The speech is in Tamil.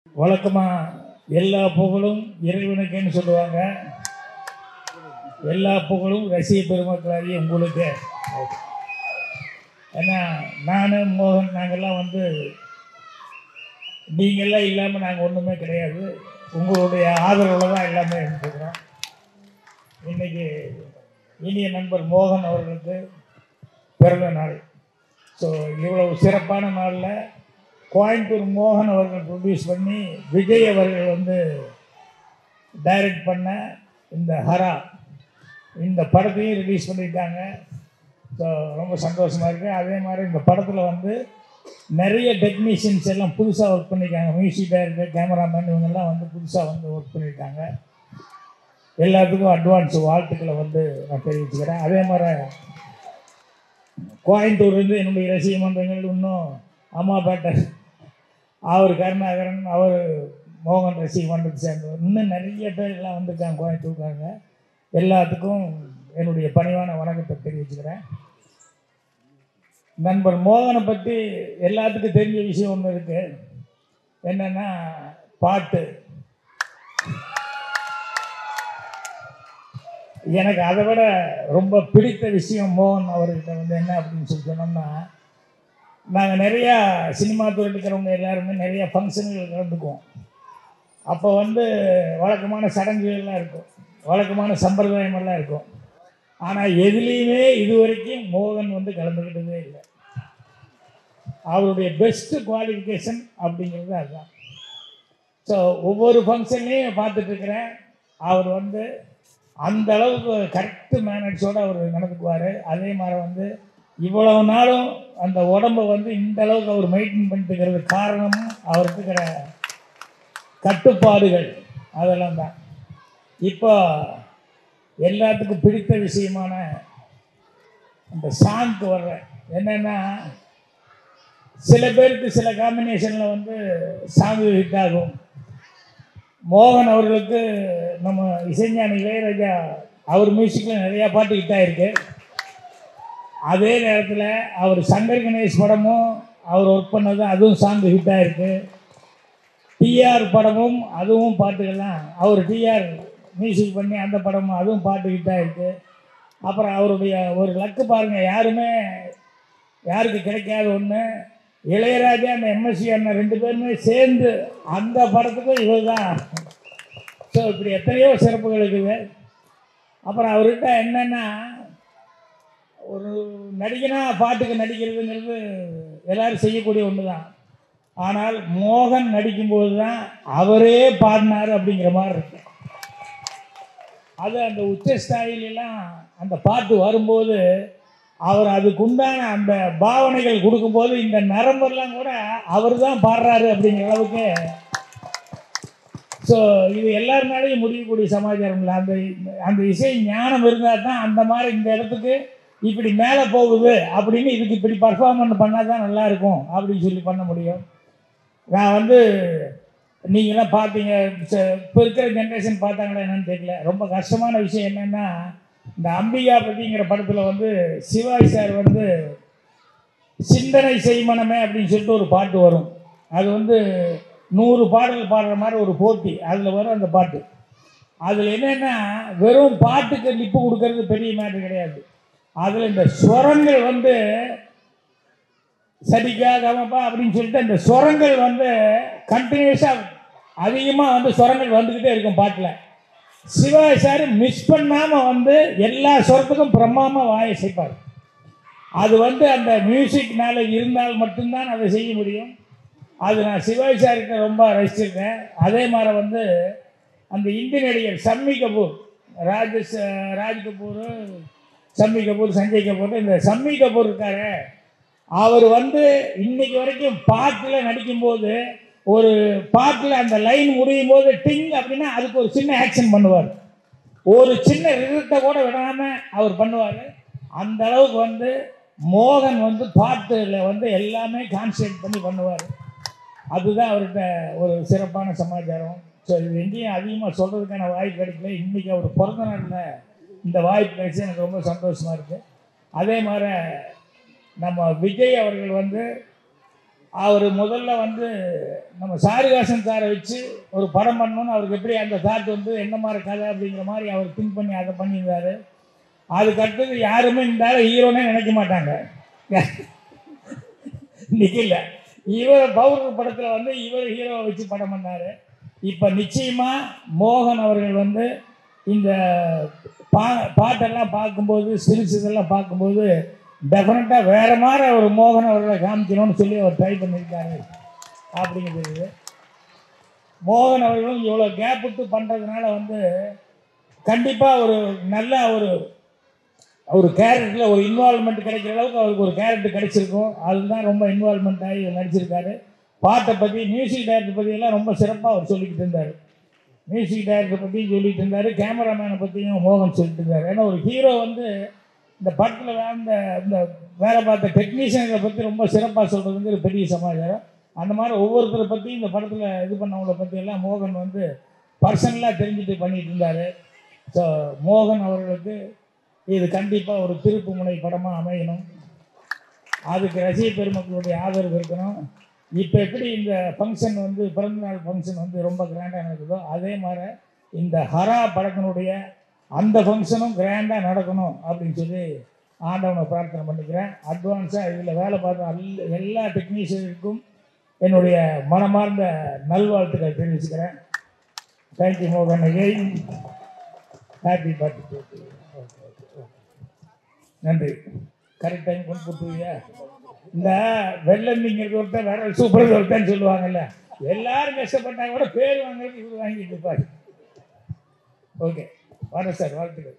வழக்கமாக எல்லா புகழும் இறைவனுக்குன்னு சொல்லுவாங்க. எல்லா புகழும் ரசிக பெருமக்களாகிய உங்களுக்கு. ஏன்னா நான் மோகன் நாங்கள்லாம் வந்து நீங்கள்லாம் இல்லாமல் நாங்கள் ஒன்றுமே கிடையாது. உங்களுடைய ஆதரவில் தான் எல்லாமே இருந்துக்கிறோம். இன்றைக்கி இனிய நண்பர் மோகன் அவர்களுக்கு பிறந்த நாள். ஸோ இவ்வளவு சிறப்பான நாளில் கோயம்புத்தூர் மோகன் அவர்கள் ப்ரொடியூஸ் பண்ணி விஜய் அவர்கள் வந்து டைரக்ட் பண்ண இந்த ஹரா இந்த படத்தையும் ரிலீஸ் பண்ணியிருக்காங்க. ஸோ ரொம்ப சந்தோஷமாக இருக்குது. அதே மாதிரி இந்த படத்தில் வந்து நிறைய டெக்னீஷியன்ஸ் எல்லாம் புதுசாக ஒர்க் பண்ணியிருக்காங்க. மியூசிக் டைரக்டர், கேமராமேன் இவங்கெல்லாம் வந்து புதுசாக வந்து ஒர்க் பண்ணியிருக்காங்க. எல்லாத்துக்கும் அட்வான்ஸ் வாழ்த்துக்களை வந்து நான் தெரிவிச்சுக்கிறேன். அதே மாதிரி கோயம்புத்தூர்லேருந்து என்னுடைய ரசிக மன்றங்கள் இன்னும் அம்மாப்பேட்டை அவர் கருணாகரன் அவர் மோகன் ரசிக மன்றத்தை சேர்ந்தவர் இன்னும் நிறைய பேர் எல்லாம் வந்திருக்காங்க கோயம்புத்தூர்காரங்க. எல்லாத்துக்கும் என்னுடைய பணிவான வணக்கத்தை தெரிவிச்சுக்கிறேன். நண்பர் மோகனை பற்றி எல்லாத்துக்கும் தெரிஞ்ச விஷயம் ஒன்று இருக்குது. என்னென்னா பாட்டு. எனக்கு அதை விட ரொம்ப பிடித்த விஷயம் மோகன் அவர்கிட்ட வந்து என்ன அப்படின்னு சொல்லி சொன்னோம்னா, நாங்கள் நிறையா சினிமா துறையில் இருக்கிறவங்க எல்லாருமே நிறையா ஃபங்க்ஷன்கள் கலந்துக்குவோம். அப்போ வந்து வழக்கமான சடங்குகள்லாம் இருக்கும், வழக்கமான சம்பிரதாயமெல்லாம் இருக்கும். ஆனால் எதுலேயுமே இது வரைக்கும் மோகன் வந்து கலந்துக்கிட்டதே இல்லை. அவருடைய பெஸ்ட்டு குவாலிஃபிகேஷன் அப்படிங்கிறது அதுதான். ஸோ ஒவ்வொரு ஃபங்க்ஷன்லேயும் பார்த்துட்ருக்கிறேன். அவர் வந்து அந்த அளவுக்கு கரெக்டு மேனேஜோடு அவர் நடந்துக்குவார். அதே மாதிரி வந்து இவ்வளவு நாளும் அந்த உடம்பை வந்து இந்த அளவுக்கு அவர் மெயின்டைன் பண்ணிட்டுக்கிறது காரணமும் அவருக்கு இருக்கிற கட்டுப்பாடுகள் அதெல்லாம் தான். இப்போ எல்லாத்துக்கும் பிடித்த விஷயமான அந்த சாங்க்கு வர்றேன். என்னென்னா சில பேருக்கு சில காம்பினேஷனில் வந்து சாங் ஹிட் ஆகும். மோகன் அவர்களுக்கு நம்ம இசைஞானி இளையராஜா அவர் மியூசிக்கில் நிறையா பாட்டு ஹிட் ஆகிருக்கு. அதே நேரத்தில் அவர் சங்கர் கணேஷ் படமும் அவர் ஒர்க் பண்ணதும் அதுவும் சாங் ஹிட் ஆகிருக்கு. டிஆர் படமும் அதுவும் பாட்டுகள்லாம் அவர் டிஆர் மியூசிக் பண்ணி அந்த படமும் அதுவும் பாட்டு ஹிட் ஆகிருக்கு. அப்புறம் அவருடைய ஒரு லக்கு பாருங்கள், யாருக்கு கிடைக்காத ஒன்று, இளையராஜா அந்த எம்எஸ்சி அண்ணன் 2 பேருமே சேர்ந்து அந்த படத்துக்கும் இவர் தான். ஸோ இப்படி எத்தனையோ சிறப்புகள் இருக்குது. அப்புறம் அவர்கிட்ட என்னென்னா, ஒரு நடிகனாக பாட்டுக்கு நடிக்கிறதுங்கிறது எல்லோரும் செய்யக்கூடிய ஒன்று தான். ஆனால் மோகன் நடிக்கும்போது தான் அவரே பாடினார் அப்படிங்கிற மாதிரி இருக்கு. அது அந்த உச்சஸ்தாயிலெல்லாம் அந்த பாட்டு வரும்போது அவர் அதுக்குண்டான அந்த பாவனைகள் கொடுக்கும்போது இந்த நரம்பெல்லாம் கூட அவர் தான் பாடுறாரு அப்படிங்கிற அளவுக்கு. ஸோ இது எல்லாருனாலையும் முடியக்கூடிய சமாச்சாரம் இல்லை. அந்த இசை ஞானம் இருந்தால் தான் அந்த மாதிரி இந்த இடத்துக்கு இப்படி மேலே போகுது அப்படின்னு இதுக்கு இப்படி பர்ஃபார்மன்ஸ் பண்ணால் தான் நல்லாயிருக்கும் அப்படின்னு சொல்லி பண்ண முடியும். நான் வந்து நீங்களாம் பார்த்தீங்க, இப்போ இருக்கிற ஜென்ரேஷன் பார்த்தாங்களா என்னன்னு தெரியல. ரொம்ப கஷ்டமான விஷயம் என்னென்னா, இந்த அம்பிகா பற்றிங்கிற படத்தில் வந்து சிவாஜி சார் வந்து சிந்தனை செய்மனமே அப்படின்னு சொல்லிட்டு ஒரு பாட்டு வரும். அது வந்து 100 பாடல் பாடுற மாதிரி ஒரு போட்டி அதில் வரும் அந்த பாட்டு. அதில் என்னென்னா வெறும் பாட்டுக்கு லிப்பு கொடுக்கறது பெரிய மேட்டர் கிடையாது. அதில் இந்த ஸ்வரங்கள் வந்து சரிக்கா கமப்பா அப்படின்னு சொல்லிட்டு அந்த ஸ்வரங்கள் வந்து கண்டினியூஸாக அதிகமாக வந்து ஸ்வரங்கள் வந்துக்கிட்டே இருக்கும் பாட்டில். சிவாஜி சார் மிஸ் பண்ணாமல் வந்து எல்லா ஸ்வரத்துக்கும் பிரம்மாமல் வாயை செய்ப்பார். அது வந்து அந்த மியூசிக்னால இருந்தால் மட்டும்தான் அதை செய்ய முடியும். அது நான் சிவாஜி சார்கிட்ட ரொம்ப ரசிச்சிருக்கேன். அதே மாதிரி வந்து அந்த இந்தி நடிகர் ஷம்மி கபூர், ராஜ் கபூர், ஷம்மி கபூர், சஞ்சய் கபூர், இந்த ஷம்மி கபூர் இருக்காரு, அவர் வந்து இன்னைக்கு வரைக்கும் பாட்டில் நடிக்கும்போது ஒரு பாட்டில் அந்த லைன் முடியும் போது டிங் அப்படின்னா அதுக்கு ஒரு சின்ன ஆக்ஷன் பண்ணுவார். ஒரு சின்ன ரிதத்தை கூட விடாமல் அவர் பண்ணுவார். அந்த அளவுக்கு வந்து மோகன் வந்து பாட்டில் வந்து எல்லாமே கான்சன்ட்ரேட் பண்ணி பண்ணுவார். அதுதான் அவர்கிட்ட ஒரு சிறப்பான சமாச்சாரம். ஸோ இது எங்கேயும் அதிகமாக சொல்கிறதுக்கான வாய்ப்பு கிடைக்கல. இன்றைக்கி அவர் பிறந்த நாளில் இந்த வாய்ப்பு கிடைச்சி எனக்கு ரொம்ப சந்தோஷமாக இருக்குது. அதே மாதிரி நம்ம விஜய் அவர்கள் வந்து அவர் முதல்ல வந்து நம்ம சாருகாசன் சாரை வச்சு ஒரு படம் பண்ணணும்னு அவருக்கு எப்படி அந்த தாட் வந்து என்ன மாதிரி கதை அப்படிங்கிற மாதிரி அவர் திங்க் பண்ணி அதை பண்ணியிருந்தார். அதுக்கு அடுத்தது யாருமே இந்த ஹீரோனே நினைக்க மாட்டாங்க. நிக்கல இவர் பவுடர் படத்தில் வந்து இவர் ஹீரோவை வச்சு படம் பண்ணார். இப்போ நிச்சயமாக மோகன் அவர்கள் வந்து இந்த பாட்டெல்லாம் பார்க்கும்போது இதெல்லாம் பார்க்கும்போது டெஃபினட்டாக வேறு மாதிரி அவர் மோகன் அவர்களை காமிக்கணும்னு சொல்லி அவர் ட்ரை பண்ணியிருக்காரு அப்படிங்கிறது. மோகன் அவர்களும் இவ்வளோ கேப் விட்டு பண்ணுறதுனால வந்து கண்டிப்பாக ஒரு நல்ல ஒரு கேரக்டரில் ஒரு இன்வால்மெண்ட் கிடைக்கிற அளவுக்கு அவருக்கு ஒரு கேரக்டர் கிடைச்சிருக்கும். அதுதான் ரொம்ப இன்வால்மெண்ட் ஆகி நடிச்சிருக்காரு. பாட்டை பற்றி மியூசிக் டைரக்டர் பற்றியெல்லாம் ரொம்ப சிறப்பாக அவர் சொல்லிக்கிட்டு இருந்தார். மியூசிக் டைரக்டர் பற்றியும் சொல்லிட்டு இருந்தார், கேமராமேனை பற்றியும் மோகன் சொல்லிட்டு இருந்தார். ஏன்னா ஒரு ஹீரோ வந்து இந்த படத்தில் இந்த வேலை பார்த்த டெக்னீஷியனை பற்றி ரொம்ப சிறப்பாக சொல்கிறதுங்கிற பெரிய சமாச்சாரம். அந்த மாதிரி ஒவ்வொருத்தரை பற்றியும் இந்த படத்தில் இது பண்ணவங்கள பற்றியெல்லாம் மோகன் வந்து பர்சனலாக தெரிஞ்சுட்டு பண்ணிட்டு இருந்தார். ஸோ மோகன் அவர்களுக்கு இது கண்டிப்பாக ஒரு திருப்பு முனை படமாக அமையணும். அதுக்கு ரசிக பெருமக்களுடைய ஆதரவு இருக்கணும். இப்போ எப்படி இந்த ஃபங்க்ஷன் வந்து பிறந்தநாள் ஃபங்க்ஷன் வந்து ரொம்ப கிராண்டாக நடக்குதோ அதே மாதிரி இந்த ஹரா படத்தினுடைய அந்த ஃபங்க்ஷனும் கிராண்டாக நடக்கணும் அப்படின்னு சொல்லி ஆண்டவனை பிரார்த்தனை பண்ணிக்கிறேன். அட்வான்ஸாக இதில் வேலை பார்த்த எல்லா டெக்னீஷியனுக்கும் என்னுடைய மனமார்ந்த நல்வாழ்த்துக்களை தெரிவிச்சுக்கிறேன். தேங்க்யூ மோகன், அகைன் ஹாப்பி பர்த்டே. நன்றி. கரெக்ட் டைம் கொண்டு கொடுத்துருவியா? இந்த வெள்ளந்திங்கிறது ஒருத்தன் வேற சூப்பர் ஒருத்தன்னு சொல்லுவாங்கல்ல, எல்லாரும் கஷ்டப்பட்டாங்க கூட பேர் வாங்குறதுக்கு இவர் வாங்கிட்டு இருப்பாரு. ஓகே, வரேன் சார், வாழ்த்துக்கள்.